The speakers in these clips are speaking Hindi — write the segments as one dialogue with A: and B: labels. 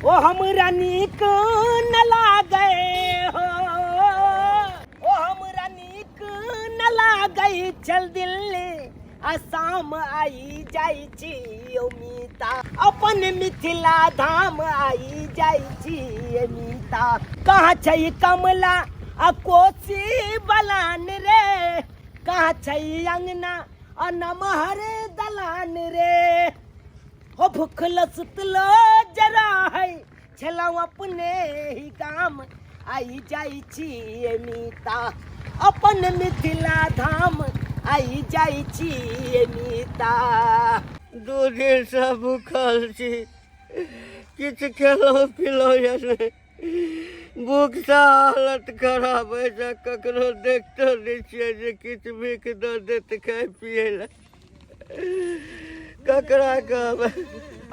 A: ओ हमरा नीक न लागे हो, ओ हमरा नीक न लागे, चल दिल्ली आसाम आई जाइ छी मीता, अपन मिथिला धाम आई जाइ छी मीता। कहाँ छै कमला आ कोसी बलान रे, कहाँ छै अंगना आ नमहर दलान रे, हो भूखल सुतलो जरा है छलौ अपने ही गाम आई जाइ छी मीता, अपन मिथिला धाम आई जाइ छी मीता।
B: दू दिन से भूखल छी, किछु खेलौ पिलौ या नहीं, भूख से हालत खराब है। ककरो देखते नहीं छियै जे किछु भीख दऽ देत खाय पियै लए, ककरा कहबै,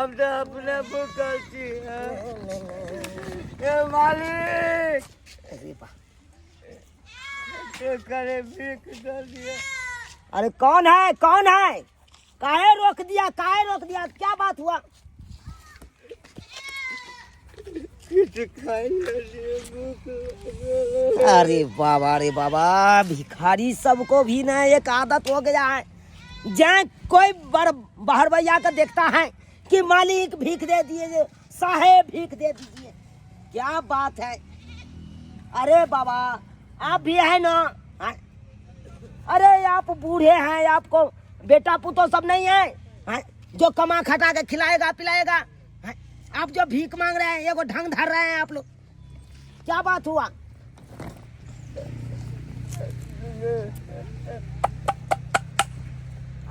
B: हम तऽ अपने भूखल छी। ए मालिक, करे भीख दऽ दिया।
A: अरे कौन है, कौन है, काहे रोक दिया, काहे रोक दिया, क्या बात हुआ? अरे बाबा, भिखारी सबको भी ना एक आदत हो गया है, जहाँ कोई बाहर भैया का देखता है कि मालिक भीख दे दिए, साहेब भीख दे दीजिए, क्या बात है? अरे बाबा आप भी है ना, अरे आप बूढ़े हैं, आपको बेटा पुतो सब नहीं है, जो कमा खटा के खिलाएगा पिलाएगा, आप जो भीख मांग रहे हैं, ये को ढंग धर रहे हैं आप लोग, क्या बात हुआ?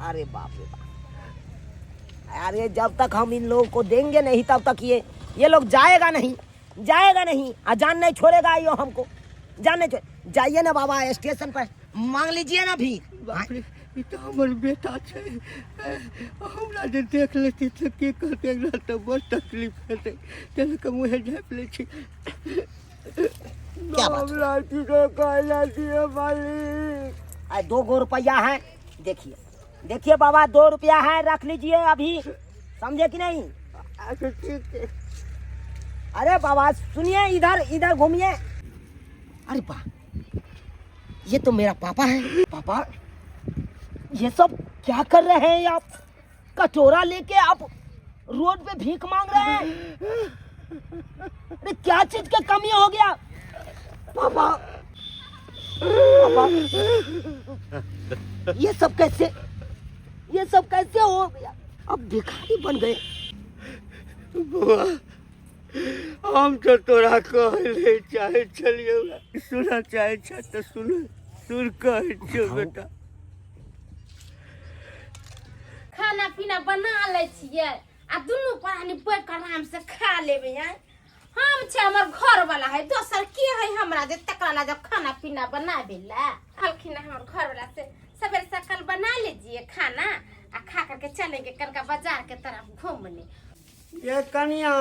A: अरे बाप रे बाप, अरे जब तक हम इन लोगों को देंगे नहीं तब तक ये लोग जाएगा नहीं, जान नहीं छोड़ेगा यो हमको, जान नहीं छोड़। जाइए ना बाबा स्टेशन पर मांग लीजिए ना भीख।
B: ई तो हमर बेटा छै, हमरा जे देख लेती तऽ की कहते, एकरा तऽ बड़ तकलीफ हेतै, तेल के मुँहे झाँप लै छी।
A: क्या बात?
B: हमरा किछो कहला दिए मालिक।
A: 2 रुपया है, देखिए बाबा 2 रुपया है, रख लीजिए अभी, समझे कि नहीं?
B: अच्छा ठीक है।
A: अरे बाबा सुनिए, इधर घूमिए। अरे बा, ये तो मेरा पापा है। पापा ये सब क्या कर रहे हैं आप? कटोरा लेके आप रोड पे भीख मांग रहे हैं? अरे क्या चीज का कमी हो गया पापा? ये सब कैसे हो गया? अब भिखारी बन गए।
B: बुआ, हम तो तोरा कहले चाहे चलिए, सुना चाहे तो सुन कहे बेटा।
C: खाना पीना बना ले छिए आ दुनू प्राणी बैठ कर आराम से खा लेबे। हम छे हमर घर वाला है, दोसर के है हमरा जे तकरा ला जब खाना पीना बनाबे ला। हलखिन हमर घर वाला से सवेरे सकल बना लीजिए खाना आ खा करके चलेंगे कनका बाजार के तरफ घूमने।
B: ये कनिया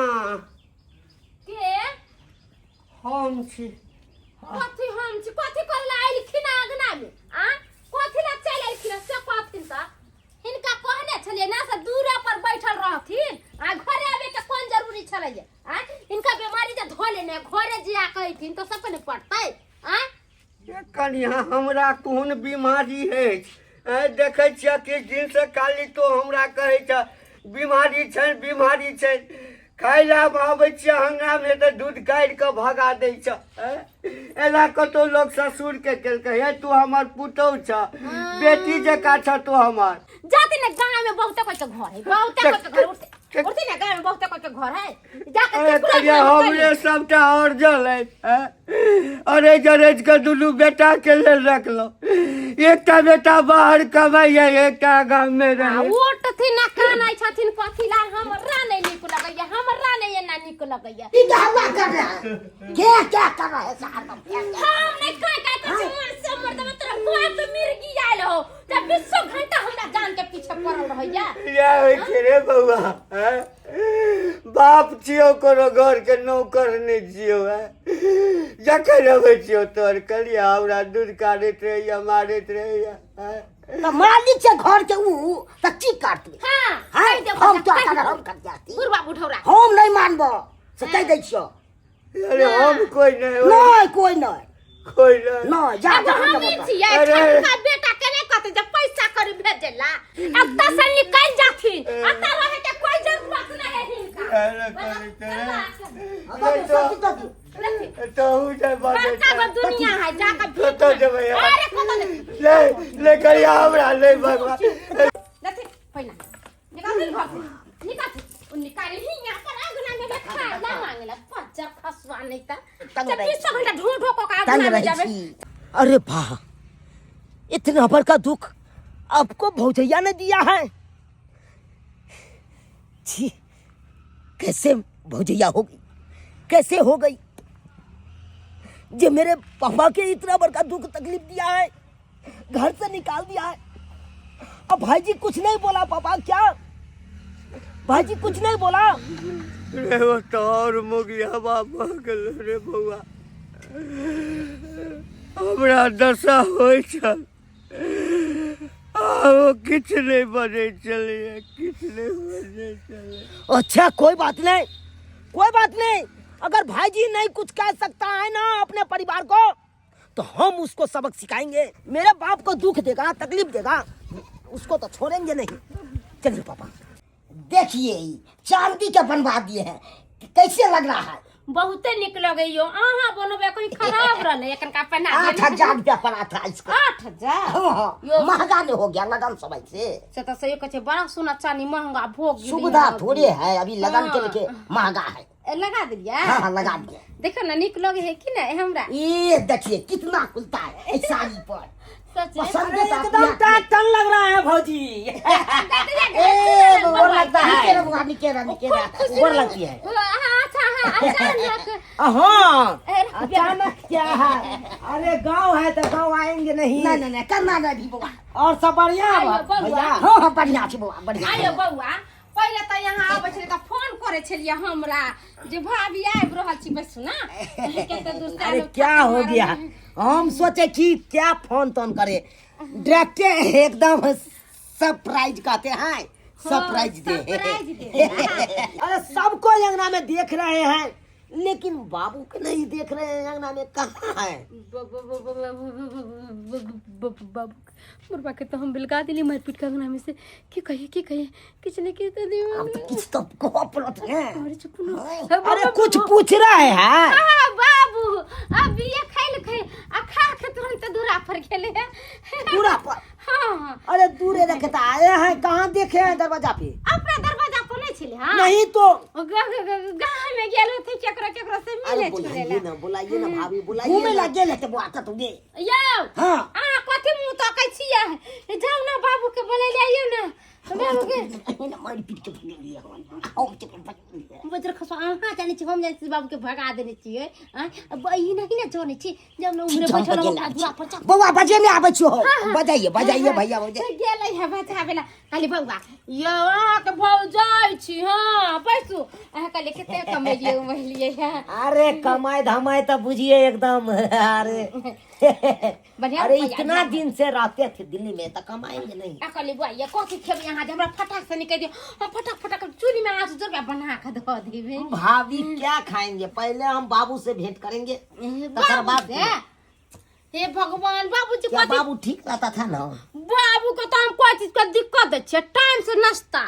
C: के
B: हम छी।
C: कथी करला आइलखिन आंगना में? कथी ला चल आइलखिन से कहथिन त इनका कहने छलिए ना से दूरा पर बैठल रहथिन, घरे आवे के कोन जरूरी छलैया? इनका बीमारी जे धो लेने घरे जिया कहथिन तो सब ने पड़तै।
B: ये कनिया हमरा कोन बीमारी है? देखे छियै किछ दिन से काली तो हमरा कहे छ बीमारी छै, खाय ला आबै छियै हंगा में तो दूध काढ़ के भगा दै छ। एला कतो लोग ससुर के केलकै, हे तू हमर पुतौ छ, बेटी जका छ तू हमर।
C: जाते ने गांव में बहुते कोई के घर है, बहुते कोई के घर उठते ना, गांव में बहुते कोई के घर है, जाके
B: कनिया हमरे सबटा अर्जल है। अरे जरेज के दुनू बेटा के लेल रखलो, एकटा बेटा बाहर कमाइए, एकटा गांव में रहे।
C: ओट थी ना कानाई छथिन कथी ला? हमरा नहीं निक लगैया, हमरा नहीं एना निक लगैया।
A: ये क्या कर रहा है? क्या कर रहा है साहब?
C: हम नहीं काय मन से मर्द में तोरा बाप मिर्गी आइल हो, जब 20 घंटा हमरा जान के पीछे पड़ल रहैया।
B: या होय छै रे बउआ, बाप छियो कोनो घर के नौकर नहीं छियो। जखन अबै छियो तोर कलिया हमरा दूध काढ़ैत रहैया, मारैत रहैया।
A: तो मालिक से घर के ऊ त की करतै?
C: हां
A: हम तो कर जाती,
C: बुढ़वा बुढ़ौरा
A: हम नहीं मानबो। से कह दै छियो।
B: अरे हम कोई नहीं हो,
A: नहीं कोई नहीं
B: कोई नहीं।
A: नहीं जा
C: अब
A: जा
C: हम
A: जा,
C: ई
A: जा।
C: छियै
B: अरे।
C: का बेटा केने कहते जब पैसा करी भेजेला अब त से निकल जाथिन अत रहे के कोई जरूरत नहीं है हिनका
B: अरे करे
A: अगर तो सब तो
B: तो हो जाए बात
C: बड़का गो दुनिया है जाके
B: तो तो जब यार
C: अरे कत
B: ले कर हमरा ले भगवान
C: लथि पहिला निकाल निकाल ही यहाँ पर आगना में खा ना मांगला पच्चा खसवा नहीं ता
A: तंग
C: जब
A: रही
C: 20 घंटा ढूंढ ढो को
A: तंग
C: आगना में
A: रही
C: जावे
A: थी। अरे वाह, इतना बड़का दुख आपको भौजैया ने दिया है। छी, कैसे भौजैया हो गई, कैसे हो गई जो मेरे पापा के इतना बड़का दुख तकलीफ दिया है, घर से निकाल दिया है। अब भाई जी कुछ नहीं बोला पापा, क्या भाई जी कुछ नहीं बोला?
B: रे वो तो और मुगिया बाबा गल रे बउआ हमरा दशा होय छल वो किछ नहीं बने चले किछ नहीं बने चले।
A: अच्छा कोई बात नहीं, कोई बात नहीं। अगर भाई जी नहीं कुछ कह सकता है ना अपने परिवार को तो हम उसको सबक सिखाएंगे। मेरे बाप को दुख देगा, तकलीफ देगा, उसको तो छोड़ेंगे नहीं। चलिए पापा, देखिए चांदी के बनवा दिए हैं, कैसे लग रहा है?
C: बहुते निक लगे यो आहा बनबे कोई खराब रहले एकन का पना
A: 8,000 रुपया पड़ा था इसका।
C: 8,000
A: हाँ,
C: यो
A: महंगा नहीं हो गया लगन समय से
C: तो सही कहे बड़ा सोना चांदी महंगा भोग गिरी
A: सुविधा
C: है।
A: थोड़े है, अभी लगन के
C: हाँ।
A: लेके महंगा है।
C: लगा दिया
A: हाँ हाँ लगा दिए।
C: देखो ना निक लगे है कि नहीं हमरा
A: ये देखिए कितना खुलता है इस साड़ी पर,
C: सच है
A: पसंद
D: अरे एकदम टन लग रहा है भौजी।
A: ए वो लगता है वो लगती है। हाँ
D: अचानक क्या है? अरे गांव है तो गांव आएंगे नहीं।
A: नहीं करना नहीं भी बुआ।
D: और सब बढ़िया
C: आइयो
D: बा?
C: बउआ।
D: भैया
A: हाँ बढ़िया छी बुआ, बढ़िया।
C: आयो बउआ पहले तो यहाँ आबै छलै तऽ फोन करे छलिए हमरा जे भाभी आबि रहल छी बस ना कते दूर से
A: अरे क्या हो गया, हम सोचे कि क्या फोन तोन करे, डायरेक्ट एकदम सरप्राइज कहते हैं, सरप्राइज
C: सरप्राइज
A: दे।
C: दे।
A: अरे सबको अंगना में देख रहे हैं लेकिन बाबू को नहीं देख रहे हैं, अंगना में कहाँ है?
C: बाबू मुर्बा के तो हम बिलगा दिली मारपीट का अंगना में से की कहिए किछ नहीं की तो दियो
A: अब तो कुछ तो कहो पड़त है।
C: अरे चुप ना
A: अरे कुछ पूछ रहे हैं।
C: हां बाबू अब ये खाइल आ खा के तुरंत दूरा पर गेले
A: पूरा पर।
C: हां
A: अरे दूरे रखता आए हैं, कहाँ देखे हैं दरवाजा पे?
C: अपना दरवाजा पर नहीं छिले हां
A: नहीं तो
C: गांव में गेलो थे केकरा से
A: अरे
C: मिले
A: बुलाइए ना भाभी, बुलाइए। घूमे लगे लेते वो आता तुगे।
C: यो
A: हाँ
C: आ कथि मुंह ताकै छियै जाऊ ना बाबू के बोले लाइयो ना बाबू के
A: मारी पीट के भगे लिया
C: बजर खसो अहाँ जाने छी हम जाने छी बाबू के भगा देने छियै अब ई नहीं ना जाने छी जब ना उमरे बैठल हम दूरा पर चल
A: बउआ बजे में आवे छो, बजाइए बजाइए भैया बजाइए।
C: गेलै है बचाबेला खाली बउआ यो अहाँ के भौजाई छी हां पैसू अहाँ कहले कते कमेलिए उमलिए है
A: अरे कमाई धमाई तो बुझिए एकदम। अरे
C: बढ़िया
A: अरे
C: रुपया
A: इतना
C: दिया।
A: दिन से रहते थे दिल्ली में तो कमाएंगे नहीं।
C: कहली बुआ ये कथी खेबी अहाँ हमरा फटाक से निकल दियो हम फटाक चूड़ी में आंसू जोर के बना के दो देबे
A: भाभी क्या खाएंगे, पहले हम बाबू से भेंट करेंगे तकर बाद।
C: हे भगवान बाबूजी
A: क्या
C: कथी
A: बाबू ठीक रहता था ना?
C: बाबू को तो हम कोई चीज का दिक्कत दै छियै, टाइम से नाश्ता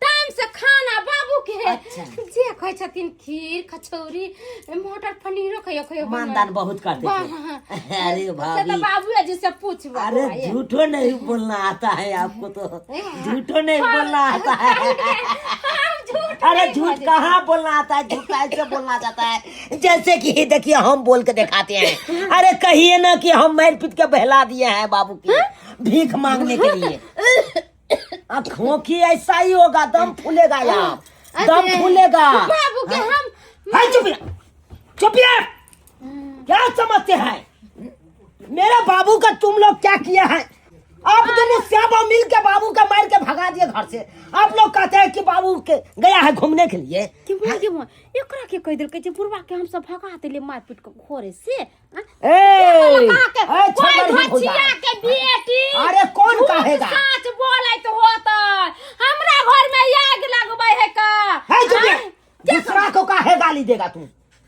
C: टाइम से खाना बाबू के
A: अच्छा।
C: जे खाइ छथिन खीर कचौरी मटर पनीर खाइयो
A: मानदान बहुत करते थे। अरे
C: से तो
A: भाभी
C: बाबू जी से पूछबो
A: अरे झूठो नहीं बोलना आता है आपको, तो झूठो नहीं बोलना आता है। अरे झूठ कहाँ बोलना आता है, झूठ कैसे बोलना जाता है? जैसे कि देखिए हम बोल के दिखाते हैं। अरे कहिए ना कि हम मार पीट के बहला दिए हैं बाबू की भीख मांगने के लिए। आँखों की ऐसा ही होगा, दम फूलेगा यहाँ, दम फूलेगा।
C: बाबू के हम
A: हाय चुपिया क्या समझते हैं? मेरे बाबू का तुम लोग क्या किया है? आप दोनों श्याम मिल के बाबू का मार के भगा दिए घर से। आप लोग कहते हैं कि बाबू के गया है घूमने के लिए।
C: एकरा के कह देलकै जे बुढ़वा के हम सब भगा देले मारपीट के घरे से के बेटी
A: अरे कौन कहेगा?
C: सच बोलै तो होता हमरा घर में आग लगबै है का
A: हाय चुपिया दूसरा को काहे गाली देगा तू?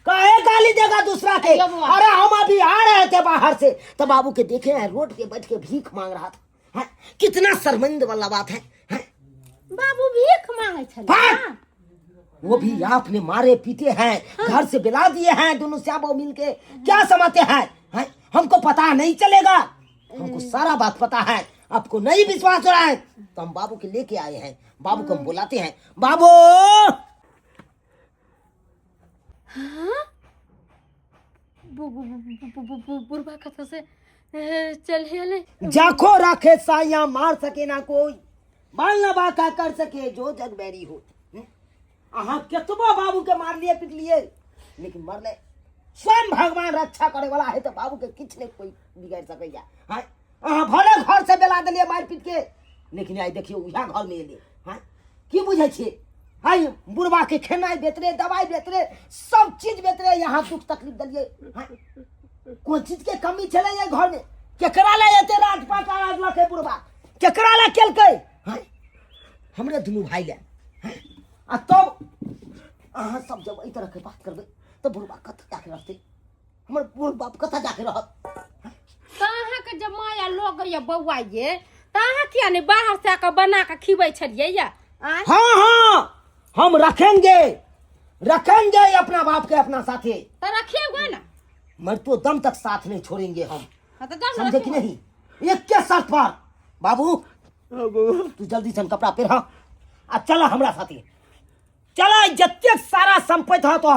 A: काहे गाली देगा दूसरा के?
C: अरे बाबा।
A: अरे हम अभी आ रहे थे बाहर से तो बाबू के देखे हैं रोड पे बैठ के भीख मांग रहा था। हैं? कितना शर्मिंद वाला बात है, हैं?
C: बाबू भीख मांगे छले
A: हाँ। वो भी आपने मारे पीटे हैं, घर से बिला दिए हैं दोनों श्याम बहू मिलके। क्या समझते हैं, हैं? हमको पता नहीं चलेगा, हमको सारा बात पता है। आपको नहीं विश्वास हो रहा है तो हम बाबू के लेके आए हैं। बाबू को हम बुलाते हैं। बाबू
C: बुरबा कथा से चल हेले
A: जाखो राखे साया मार सके ना कोई, बाल ना बाका कर सके जो जग बैरी हो। अहाँ केतबो बाबू के मार लिए पीट लिए लेकिन मरले स्वयं भगवान रक्षा करे वाला है तो बाबू के किछ नहीं कोई बिगाड़ सकेगा। हाँ अहाँ भले घर से बेला दिलिए मार पीट के लेकिन आई देखियो उहा घर में एले। हाँ की बुझे छे, हाय बुढ़वा के खेनाई बेच रहे, दवाई बेच रहे, सब चीज बेच रहे, यहाँ दुख तकलीफ दिलिए। हाँ कोन चीज के कमी चले ये घर में? केकरा ले एते राजपाट राज लखे बुढ़वा, केकरा ले केलकै? हाँ हमरे दुनू भाई ले। हाँ? आ तब अहाँ सब जब ई तरह के बात करबे तो बुढ़वा कत जाके रहते, हमर बुढ़ बाप कत जाके रहत?
C: कहाँ के जब माया लोग ये बौआ ये कहाँ किया नहीं बाहर से आकर बना के खिबै छलिए या? आय?
A: हाँ हाँ हम रखेंगे अपना बाप के अपना साथे,
C: तो रखिएगा ना।
A: मर तो दम तक साथ नहीं छोड़ेंगे हम,
C: हाँ तो जब
A: समझे कि नहीं? एक के शर्त पर बाबू तू जल्दी से कपड़ा पहन आ चला हमरा साथे। चला जत्ते सारा संपत्ति हो तो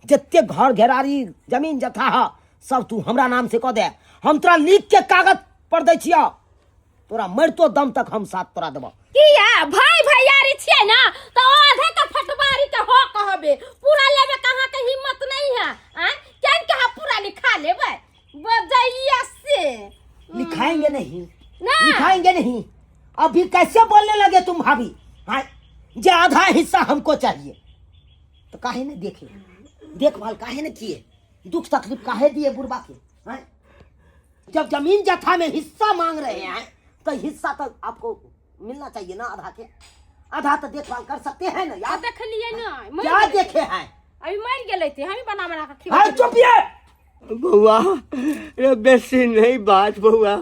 A: जत्ते घर घेरारी जमीन जथा है सब तू हमरा नाम से कह दे, हम तोरा लिख के कागज पर दै छिया, तोरा मर तो दम तक हम साथ तोरा देबो।
C: किया भाई भैयारी छिए ना तो आधे का फटवारी के हो कहबे, पूरा लेबे कहाँ के हिम्मत नहीं है। आ केन के पूरा लिखा लेबे बजैया से
A: लिखाएंगे नहीं
C: ना।
A: लिखाएंगे नहीं। अभी कैसे बोलने लगे तुम भाभी? हाँ जो आधा हिस्सा हमको चाहिए तो काहे ने देखे, देखभाल काहे ने किए, दुख तकलीफ काहे दिए बुढ़वा के? हाँ? जब जमीन जथा में हिस्सा मांग रहे हैं तो हिस्सा तो आपको मिलना चाहिए ना, आधा के आधा तो देखभाल कर सकते हैं ना यार।
C: देख लिए ना
A: क्या देखे हैं?
C: अभी मर गेले थे, हम ही बना बना के
A: हाँ चुपिए
B: बउआ रे बेसी नहीं बात बउआ,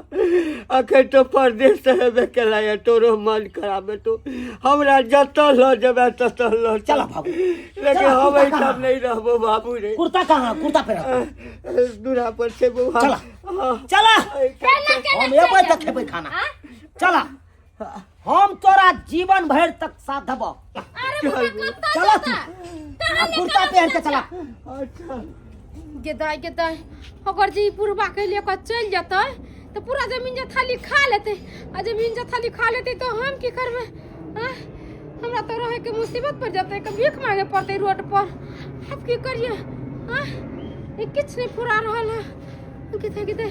B: अखे तो परदेश से हेबे केला है, तोरो मन खराब तो हमरा जतऽ ल जेबे ततऽ ल
A: चला बाबू,
B: लेकिन
A: चला,
B: हम
A: कुर्ता
B: सब नहीं रहबो बाबू रे।
A: कुर्ता कहाँ? कुर्ता पहना
B: दूरा पर से बउआ
A: चला चला, हम एबै तक खेबै खाना। चला हम तोरा जीवन भर तक साथ देबो। चला तू कुर्ता पहन के चला।
C: गेदाई गेदाई अगर जी बुढ़वा के लेकर चल जाता तो पूरा जमीन जथा लिखा लेते, आ जमीन जथा लिखा लेते तो हम की करबे? हमरा तो रहे के मुसीबत पड़ जाते, कभी भीख मांगे पड़ते रोड पर। अब की करिए? ये किछ नहीं पूरा रहल है। किथे किथे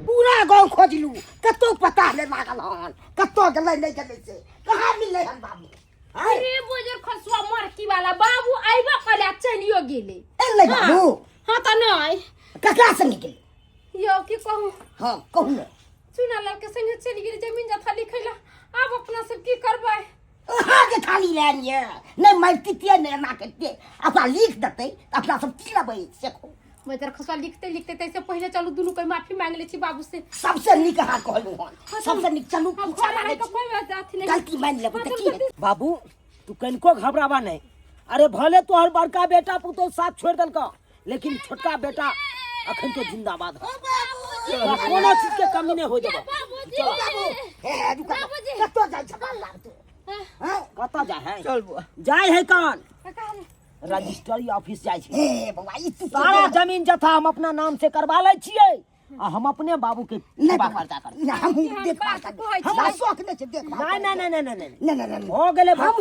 A: पूरा गांव खोजलू, कतो पता ले लागल हन, कतो गेलै नहीं गेलै से कहाँ मिलै हन बाबू?
C: अरे बुजुर्ग खसुआ मरकी वाला बाबू आइबा कला चलियो गेले।
A: एलै बाबू?
C: हाँ तो नहीं
A: ककरा संगे गेलै?
C: यो की कहूँ,
A: हाँ कहू ने।
C: चुना लाल के संगे चली गेली जमीन जथा लिखैला। अब अपना सब की करबै?
A: अहाँ के खाली लेनिए नहीं मरतिए नहीं ना करते, अपना लिख देते अपना सब की लेबै से कहू।
C: बुजुर्ग खसुआ लिखते लिखते तैसे पहले चलू दुनू कोई माफी मांग ले छी बाबू से।
A: सबसे निक अहाँ कहलू हन, सबसे निक चलू
C: हम
A: पूछा
C: घर
A: माने
C: आके कोई बात जाती नहीं।
A: गलती मान लेबै त की है? बाबू तू कनको घबरावा नहीं। अरे भले तोहर बड़का बेटा पुतो साथ छोड़ देलको लेकिन छोटका बेटा अखन तो जिंदाबाद है, कोनो चीज के कमी नहीं हो जाबो। हे रुका कतो जाय छपाल लागतो हैं? कतो जाय है?
B: चल बुआ
A: जाय है कौन? रजिस्ट्री ऑफिस जाय छै। हे बाबा ई तू सारा जमीन जथा हम अपना नाम से करवा लै छियै आ हम अपने बाबू के सेवा पर्चा कर।
D: ना हम देखभाल कर, हमरा शौक नहीं छै देखभाल।
A: नहीं नहीं नहीं नहीं नहीं
D: नहीं नहीं
A: हो गेले
D: हम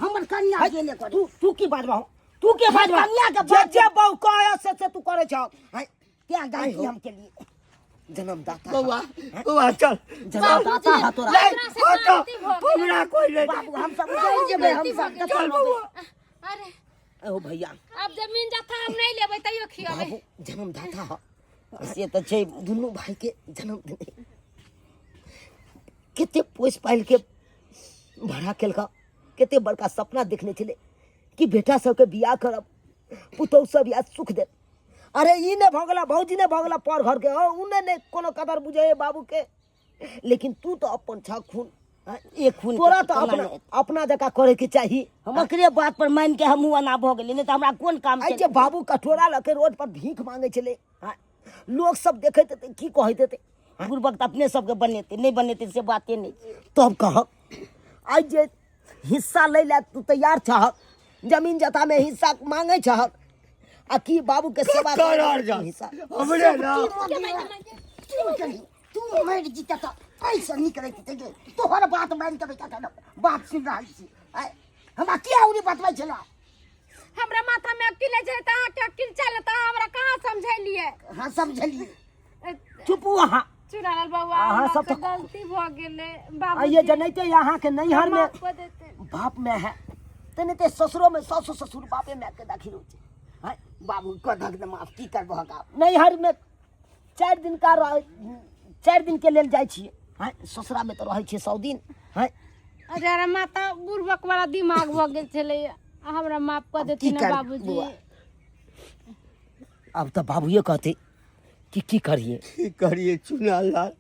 D: हमर कन्या गेले कर।
A: तू की बाजबा? तू के बाजबा?
D: कन्या के
A: जे जे बहु कहे से तू करे छ।
D: क्या गाली हम के लिए
A: जन्मदाता
B: बउआ बउआ चल
A: जन्मदाता है तोरा।
B: हमरा कोई नहीं।
D: बाबू हम सब चल जेबै, हम सब
B: चल बउआ
C: अरे
A: ओ भैया
C: अब जमीन जथा हम नहीं लेबै तैयो खियाबे।
A: बाबू जन्मदाता है से तो छै दुनू भाई के जन्म देने केते पोस पाल के भड़ा केलका केते बड़का सपना देखने छले कि बेटा सबके बियाह करब, पुतौह सब या सुख दे। अरे ई ने भगला भौजी ने भगला पर घर के, उने ने कोनो कदर बुझे बाबू के। लेकिन तू तो अपन छा खून,
E: एक खून
A: तोरा तो अपना जगह करे के चाहिए।
E: हम एकरे बात पर मान के हमहू अना भ गेली, नहीं तो हमरा कोन काम
A: आई
E: छै।
A: जे बाबू कटोरा लके रोड पर भीख मांगे छले, लोग सब देखैत हेतै की कहैत हेतै।
E: बुर्बक त अपने सबके बनेते, नहीं बनेते से बाते नहीं।
A: तब कह आई जे हिस्सा ले ले तू तैयार छह, जमीन जता में हिस्सा मांगे छह, आ की बाबू के सेवा
B: करार जा
A: हिस्सा
B: हमरे ना
E: तू मर जीता तो ऐसा निकले थे तोहर बात मान के बेटा का बात सुन रहा छी। हमरा क्या उरी बतबै छला,
C: हमरा माथा में अकिल छै त अहाँ के अकिल चलता हमरा कहां समझलिए।
E: हां समझलिए।
A: चुप वहाँ।
C: चुनालाल बाबू
A: अहाँ सब
C: सब
A: तो-
C: गलती भ गेले बाबू
A: आइए जनैते यहाँ के नैहर में
C: को देते।
A: बाप में है, तनते ससुरो में सासु ससुर बापे में के दाखिल हो छै।
E: बाबू को धक दे माफ की करबो का।
A: नैहर में 4 दिन का 4 दिन के लेल जाइ छियै, ससुरा में तो रहे छियै 100 दिन।
C: अरे अरे माता बुर्बक वाला दिमाग भ गेल छले, हमरा माफ कर देती ना बाबूजी।
A: अब तो बाबूए कहते कि की करिए।
B: की करिए चुनालाल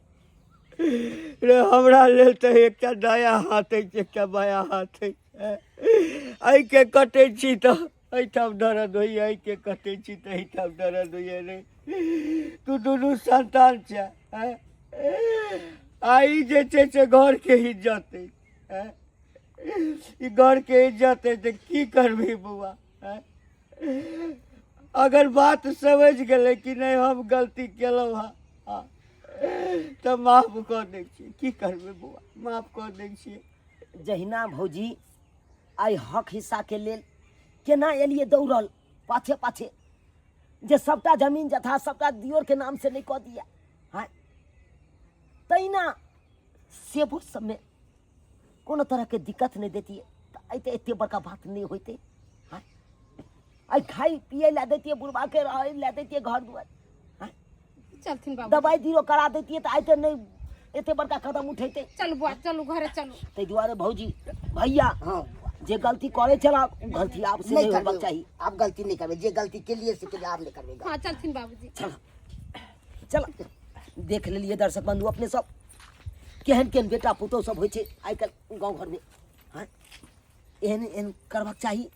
B: रे, हमरा लेल तो एकटा दाया हाथ है, एकटा बाया हाथ है। आई के कटे छी तो एठाम दर्द होइए, आई के कटे छी तो एठाम दर्द होइए रे। तू दुनू संतान छै, आई जे छै से घर के इज्जत है, ई घर के इज्जत है तो की करबी बुआ। अगर बात समझ गए कि नहीं हम गलती केलहुँ हाँ तो माफ कऽ दै छियै, की करबै बुआ, माफ कऽ दै छियै।
A: जहिना भौजी आई हक हिस्सा के लेल केना एलिए दौड़ल पाछे पाछे, जे सबटा जमीन जथा सबटा दियोर के नाम से नहीं कह दिया। तैना सेबो सब में कोनो तरह के दिक्कत नहीं देती, तो आई तो एते बड़का बात नहीं होते। आई खाई पिए ला देती, बुढ़वा के रहे ला देती, घर दुआर
C: चलथिन बाबू,
A: दवाई दियो करा देती, तो आई तो नहीं एते बड़का कदम उठेते।
C: चलू बुआ चलू घरे चलू।
A: ताहि दुआरे भौजी भैया जे गलती करे चला गलती आपसे नहीं होबाक चाहिए।
E: आप गलती नहीं करबे, जे गलती के लिए से के लिए आप नहीं करबे।
C: हां चलथिन बाबूजी।
A: चल देख लेलिए दर्शक बंधु अपने सब केहन केहन बेटा पुतौह सब होइ छै आइ काल्हि गाँव घर में। एहन एहन करबाक चाही,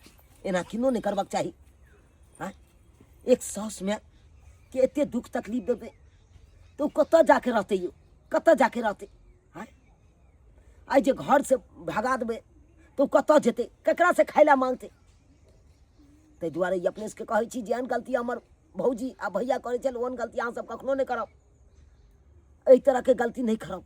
A: एना किनो नहीं करबाक चाही। एक सास में के एते दुख तकलीफ देते तो कत जाके रहते, यो कत जाके रहते। आई जे घर से भगा देबे तो कत जेते, ककरा से खाइला मांगते। ताहि दुआरे ई अपने के कहै छी जेहन गलती हमर भौजी आ भैया करे छल ओहन गलती अहाँ सब कखनो नहीं करब, एहि तरह के गलती नहीं करब।